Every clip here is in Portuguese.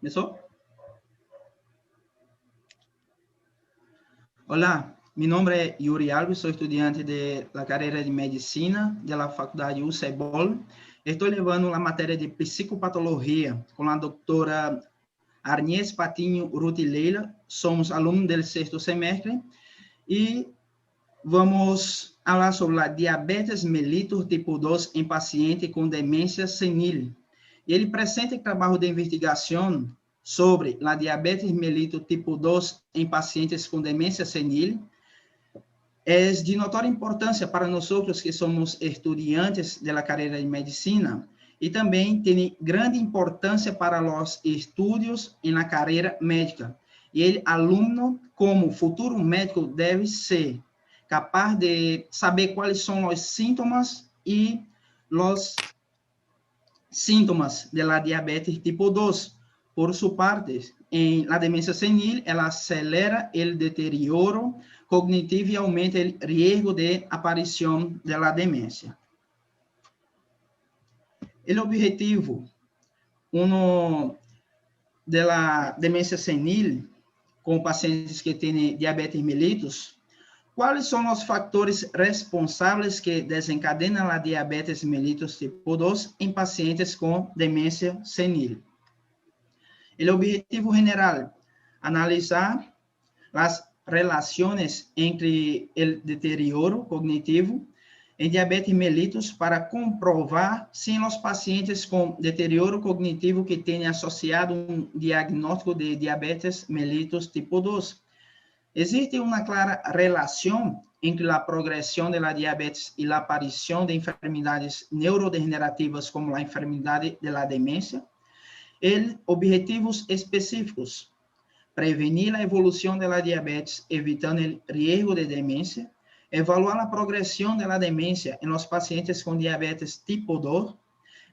¿Eso? Hola, mi nombre es Yuri Alves, soy estudiante de la carrera de Medicina de la Faculdad UCEBOL. Estoy llevando la materia de Psicopatología con la doctora Arnies Patinho Rutileira. Somos alumnos del sexto semestre y vamos hablar sobre la diabetes mellitus tipo 2 em paciente com demência senil. Ele apresenta o trabalho de investigação sobre a diabetes mellitus tipo 2 em pacientes com demência senil. É de notória importância para nós que somos estudantes da carreira de medicina e também tem grande importância para os estudos na carreira médica. E ele, aluno, como futuro médico, deve ser capaz de saber quais são os sintomas e os sintomas da diabetes tipo 2. Por sua parte, em la demência senil, ela acelera o deterioro cognitivo e aumenta o risco de aparição da demência. O objetivo, da demência senil, com pacientes que têm diabetes mellitus, quais são os fatores responsáveis que desencadenam a diabetes mellitus tipo 2 em pacientes com demência senil? O objetivo general, analisar as relações entre o deterioro cognitivo em diabetes mellitus para comprovar se os pacientes com deterioro cognitivo que têm associado um diagnóstico de diabetes mellitus tipo 2. Existe uma clara relação entre a progressão da diabetes e a aparição de enfermidades neurodegenerativas como a enfermidade da demência. Objetivos específicos: prevenir a evolução da diabetes, evitando o risco de demência, evaluar a progressão da demência em los pacientes com diabetes tipo 2,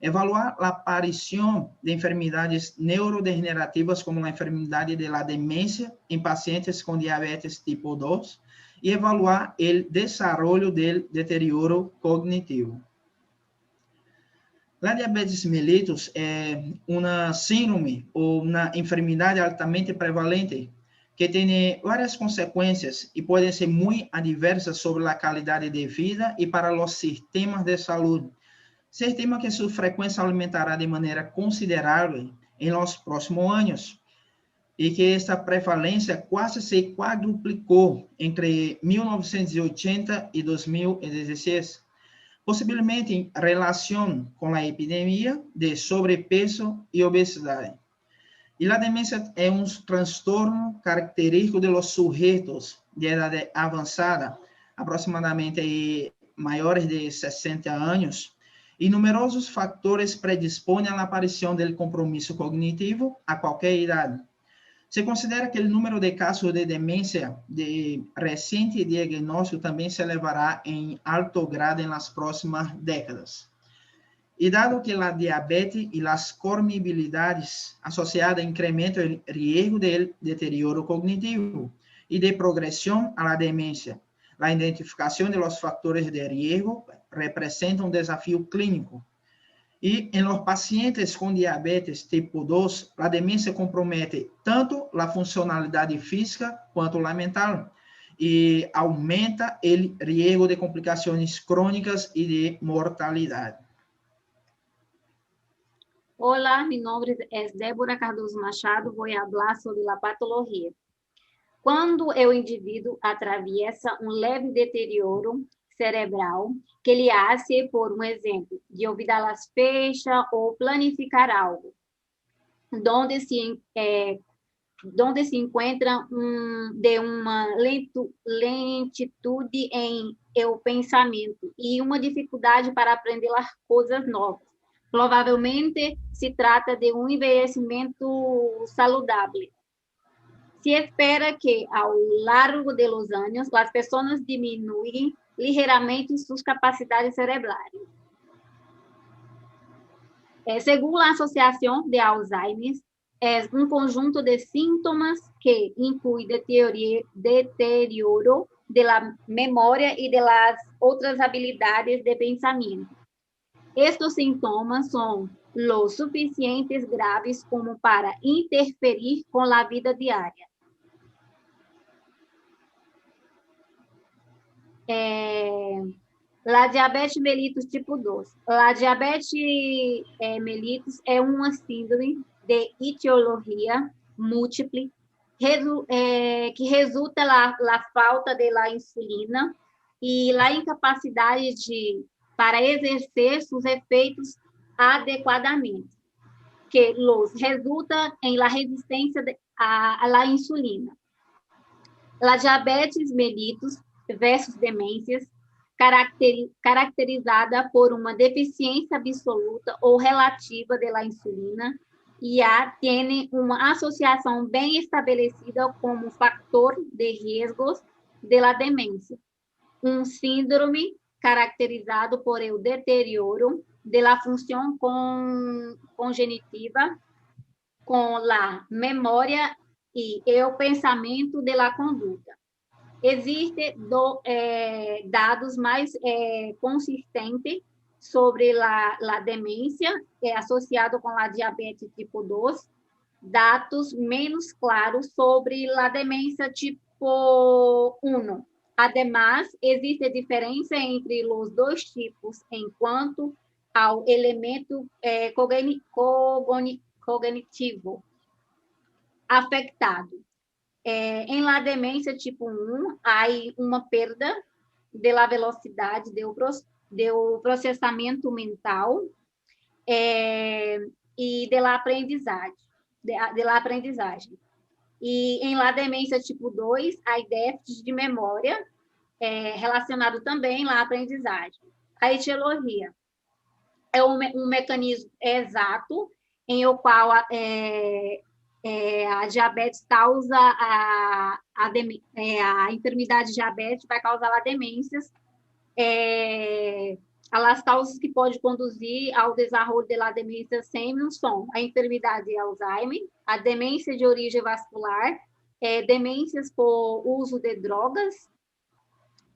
evaluar a aparição de enfermidades neurodegenerativas como a enfermidade da demência em pacientes com diabetes tipo 2 e evaluar o desenvolvimento do deterioro cognitivo. A diabetes mellitus é uma síndrome ou uma enfermidade altamente prevalente que tem várias consequências e podem ser muito adversas sobre a qualidade de vida e para os sistemas de saúde. Se estima que sua frequência aumentará de maneira considerável em los próximos anos e que esta prevalência quase se quadruplicou entre 1980 e 2016. Possivelmente em relação com a epidemia de sobrepeso e obesidade. E a demência é um transtorno característico de los sujeitos de idade avançada, aproximadamente maiores de 60 anos, e numerosos fatores predispõem à aparição do compromisso cognitivo a qualquer idade. Se considera que o número de casos de demência de recente diagnóstico também se elevará em alto grado nas próximas décadas. E dado que a diabetes e as comorbilidades associadas incrementam o risco de deterioro cognitivo e de progressão à demência, a identificação de los fatores de risco representa um desafio clínico. E em los pacientes com diabetes tipo 2, a demência compromete tanto a funcionalidade física quanto a mental e aumenta o risco de complicações crônicas e de mortalidade. Olá, meu nome é Débora Cardoso Machado, vou falar sobre a patologia. Quando o indivíduo atraviessa um leve deterioro cerebral, que ele hace, por exemplo, de olvidar as fechas ou planificar algo, donde se encontra de uma lentitude em o pensamento e uma dificuldade para aprender as coisas novas. Provavelmente se trata de um envelhecimento saudável. Se espera que, ao largo dos anos, as pessoas diminuem ligeiramente suas capacidades cerebrais. Segundo a Associação de Alzheimer, é um conjunto de sintomas que inclui deterioro da memória e das outras habilidades de pensamento. Estes sintomas são lo suficientes graves como para interferir con la vida diaria. La diabetes mellitus tipo 2. La diabetes mellitus é uma síndrome de etiologia múltiple que resulta la falta de la insulina e la incapacidade para exercer seus efeitos adequadamente, que los resulta em la resistência a la insulina. La diabetes mellitus versus demências, caracterizada por uma deficiência absoluta ou relativa da insulina, e tem uma associação bem estabelecida como fator de riscos da demência. Síndrome caracterizado por o deterioro da função cognitiva com a memória e o pensamento da conduta. Existem dados mais consistentes sobre a demência associado com a diabetes tipo 2, dados menos claros sobre a demência tipo 1. Además, existe diferença entre os dois tipos em quanto ao elemento cognitivo afetado. Em la demência tipo 1, há uma perda da velocidade do processamento mental e da aprendizagem. E em la demência tipo 2, há déficit de memória relacionado também à aprendizagem. A etiologia é um mecanismo exato em o qual a diabetes causa a enfermidade diabética vai causar a demências, as causas que podem conduzir ao desenvolvimento da demência sênior são a enfermidade de Alzheimer, a demência de origem vascular, demências por uso de drogas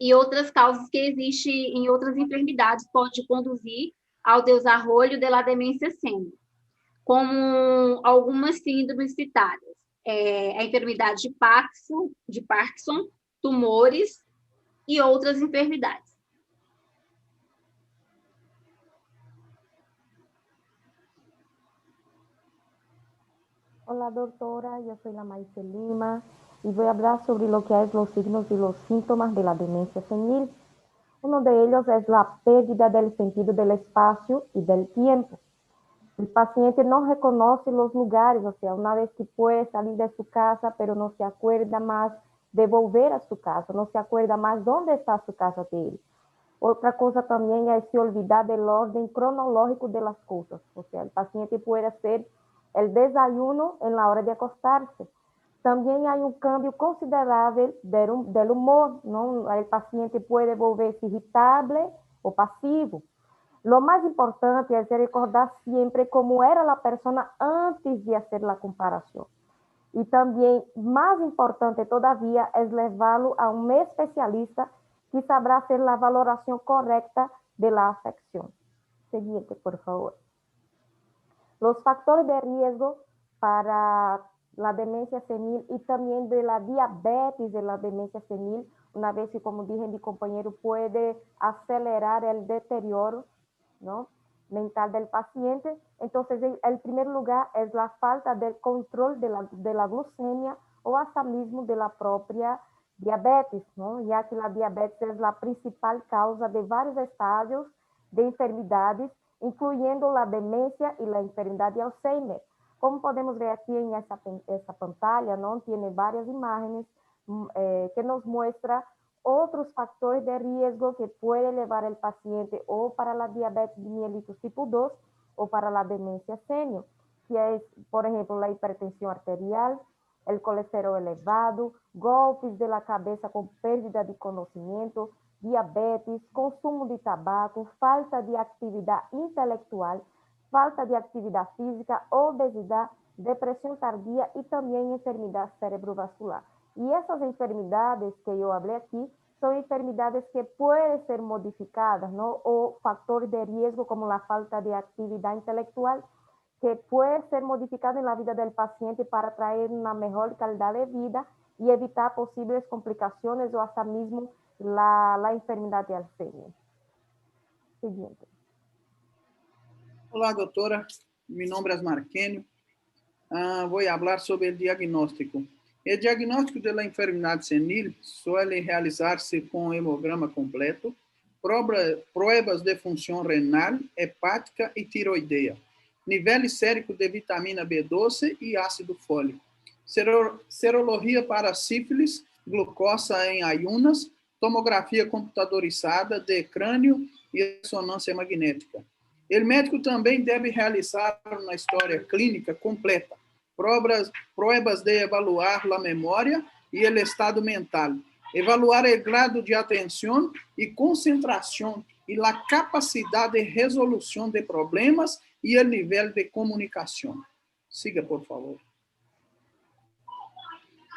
e outras causas que existem em outras enfermidades podem conduzir ao desenvolvimento da demência sênior, como algumas síndromes citadas, a enfermidade de Parkinson, tumores e outras enfermidades. Hola doctora, yo soy la Maíse Lima y voy a hablar sobre lo que es los signos y los síntomas de la demencia senil. Uno de ellos es la pérdida del sentido del espacio y del tiempo. El paciente no reconoce los lugares, o sea, una vez que puede salir de su casa, pero no se acuerda más de volver a su casa, no se acuerda más dónde está su casa de él. Otra cosa también es se olvidar del orden cronológico de las cosas, o sea, el paciente puede hacer el desayuno en la hora de acostarse. También hay un cambio considerable del humor, ¿no? El paciente puede volverse irritable o pasivo. Lo más importante es recordar siempre cómo era la persona antes de hacer la comparación. Y también, más importante todavía, es llevarlo a un especialista que sabrá hacer la valoración correcta de la afección. Siguiente, por favor. Los factores de riesgo para la demencia senil y también de la diabetes de la demencia senil, una vez que, como dije mi compañero, puede acelerar el deterioro, ¿no?, mental del paciente. Entonces, el primer lugar es la falta del control de la glucemia o hasta mismo de la propia diabetes, ¿no?, ya que la diabetes es la principal causa de varios estadios de enfermedades, incluyendo la demencia y la enfermedad de Alzheimer. Como podemos ver aquí en esta pantalla, ¿no?, tiene varias imágenes que nos muestra otros factores de riesgo que puede llevar el paciente o para la diabetes mellitus tipo 2 o para la demencia senil, que es, por ejemplo, la hipertensión arterial, el colesterol elevado, golpes de la cabeza con pérdida de conocimiento, diabetes, consumo de tabaco, falta de actividad intelectual, falta de actividad física, obesidad, depresión tardía y también enfermedad cerebrovascular. Y esas enfermedades que yo hablé aquí son enfermedades que pueden ser modificadas, ¿no? O factores de riesgo como la falta de actividad intelectual, que puede ser modificado en la vida del paciente para traer una mejor calidad de vida y evitar posibles complicaciones o hasta mismo la enfermedad de Alzheimer. Siguiente. Olá, doutora. Meu nome é Marquênio. Vou falar sobre o diagnóstico. O diagnóstico da enfermidade senil suele realizar-se com hemograma completo, provas de função renal, hepática e tiroideia, nível sérico de vitamina B12 e ácido fólico, serologia para sífilis, glucosa em ayunas, tomografia computadorizada de crânio e ressonância magnética. O médico também deve realizar uma história clínica completa, provas de evaluar a memória e o estado mental, evaluar o grado de atenção e concentração e a capacidade de resolução de problemas e o nível de comunicação. Siga, por favor.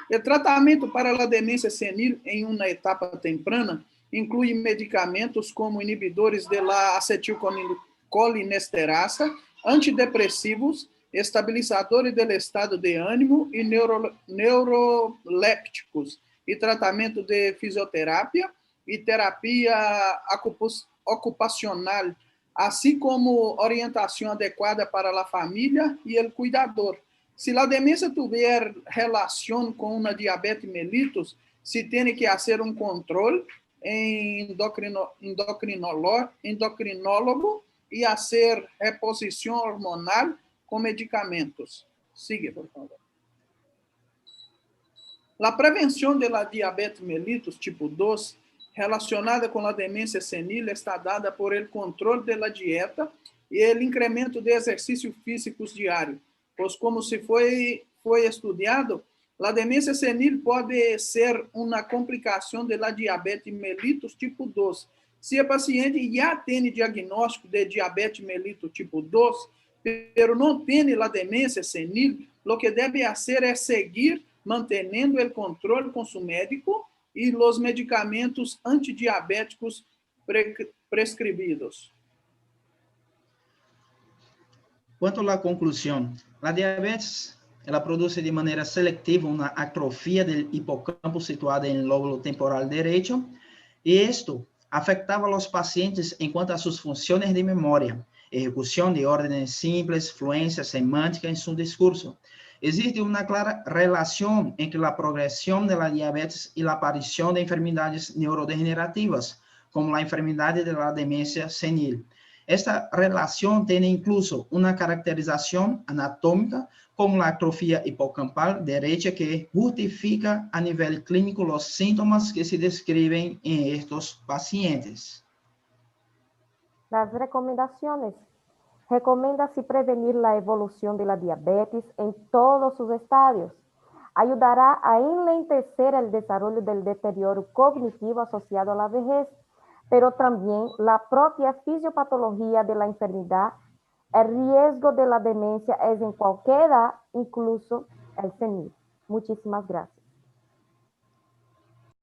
O tratamento para a demência senil em uma etapa temprana inclui medicamentos como inibidores de la acetilcolinesterasa, antidepressivos, estabilizadores do estado de ânimo e neurolépticos, e tratamento de fisioterapia e terapia ocupacional, assim como orientação adequada para a família e o cuidador. Se a demência tiver relação com uma diabetes mellitus, se tem que fazer um controle endocrinólogo e fazer reposição hormonal com medicamentos. Siga, por favor. A prevenção da diabetes mellitus tipo 2, relacionada com a demência senil, está dada por el controle da dieta e o incremento de exercícios físicos diários, pois, como se foi estudado, a demência senil pode ser uma complicação da diabetes mellitus tipo 2. Se o paciente já tem diagnóstico de diabetes mellitus tipo 2, pero não tem a demência senil, o que deve fazer é seguir mantendo o controle com seu médico e os medicamentos antidiabéticos prescribidos. Quanto à conclusão, a diabetes ela produz de maneira seletiva uma atrofia do hipocampo situada no lóbulo temporal direito, e isto afetava os pacientes em quanto a suas funções de memória, execução de ordens simples, fluência semântica em seu discurso. Existe uma clara relação entre a progressão da diabetes e a aparição de enfermidades neurodegenerativas, como a enfermidade da demência senil. Esta relação tem incluso uma caracterização anatômica, como a atrofia hipocampal direita, que justifica a nível clínico os sintomas que se descrevem em estes pacientes. Las recomendaciones. Recomienda-se prevenir la evolución de la diabetes en todos sus estadios. Ayudará a enlentecer el desarrollo del deterioro cognitivo asociado a la vejez, pero también la propia fisiopatología de la enfermedad. El riesgo de la demencia es en cualquier edad, incluso el senil. Muchísimas gracias.